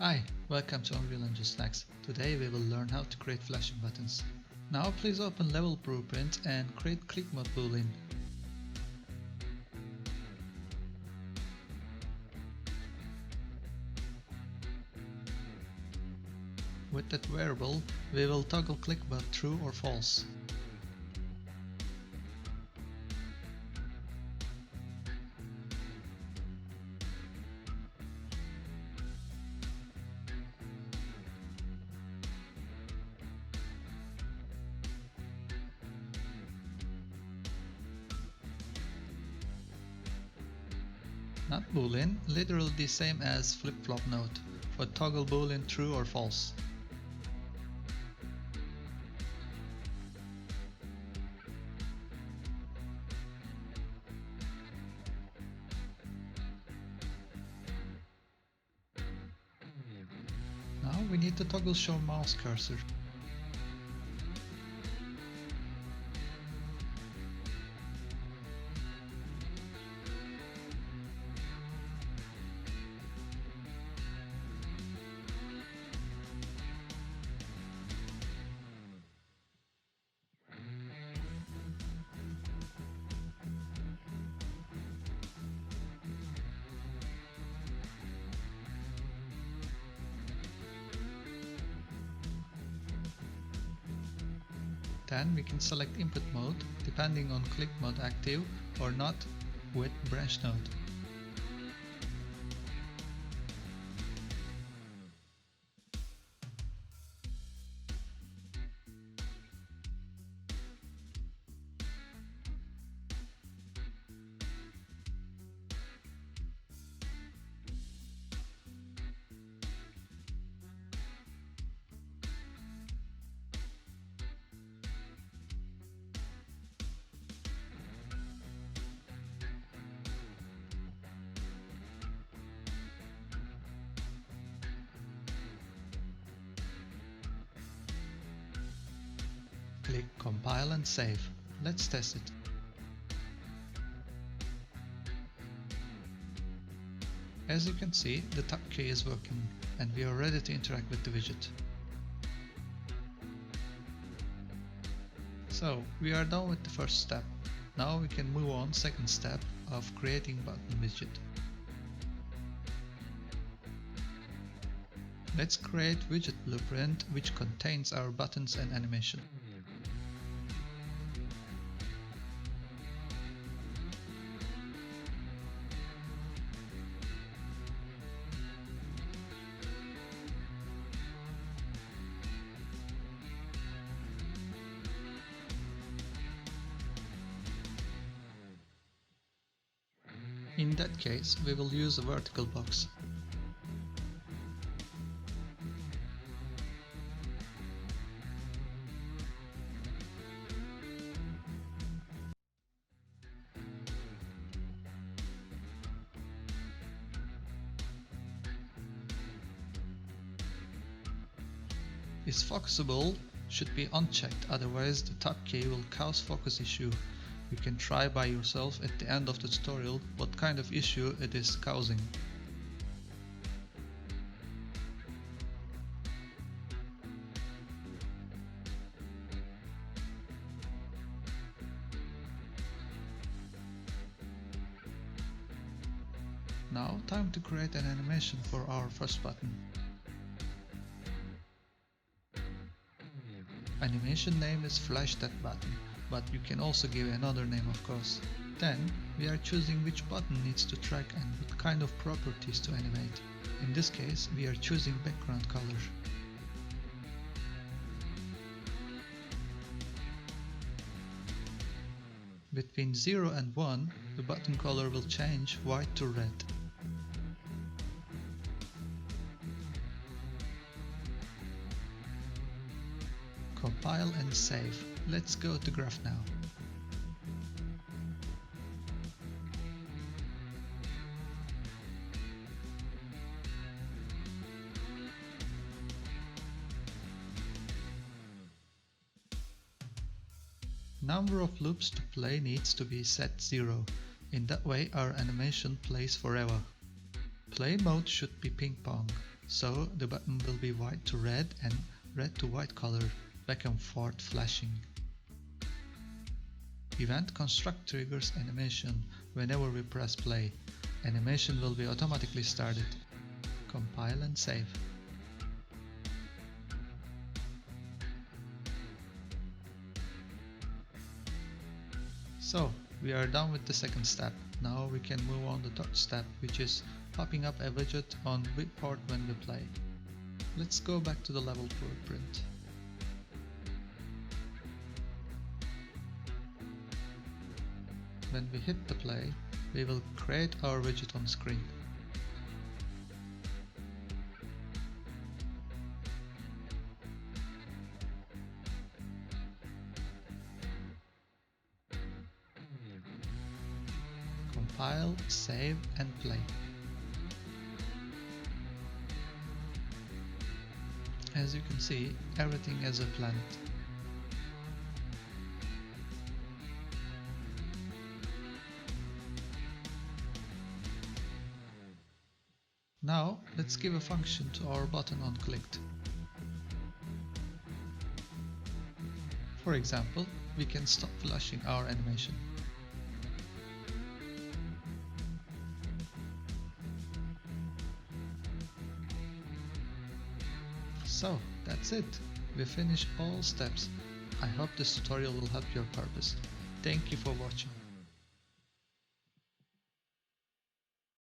Hi, welcome to Unreal Engine Snacks. Today we will learn how to create flashing buttons. Now please open Level Blueprint and create Click Mode boolean. With that variable, we will toggle click mode true or false. Not boolean, literally the same as flip-flop node, for toggle boolean true or false. Now we need to toggle show mouse cursor. Then we can select input mode depending on click mode active or not with branch node. Click compile and save. Let's test it. As you can see, the tab key is working and we are ready to interact with the widget. So we are done with the first step. Now we can move on second step of creating button widget. Let's create widget blueprint which contains our buttons and animation. In that case, we will use a vertical box. Is focusable should be unchecked, otherwise the tab key will cause focus issue. You can try by yourself at the end of the tutorial what kind of issue it is causing. Now time to create an animation for our first button. Animation name is flash that button, but you can also give another name of course. Then we are choosing which button needs to track and what kind of properties to animate. In this case we are choosing background color. Between 0 and 1 the button color will change white to red. Compile and save. Let's go to graph now. Number of loops to play needs to be set 0. In that way our animation plays forever. Play mode should be ping pong. So the button will be white to red and red to white color, back and forth flashing. Event construct triggers animation whenever we press play. Animation will be automatically started. Compile and save. So, we are done with the second step. Now we can move on to the third step, which is popping up a widget on viewport when we play. Let's go back to the level blueprint. When we hit the play, we will create our widget on screen. Compile, save and play. As you can see, everything as a planned. Now let's give a function to our button on clicked. For example, we can stop flashing our animation. So that's it. We finished all steps. I hope this tutorial will help your purpose. Thank you for watching.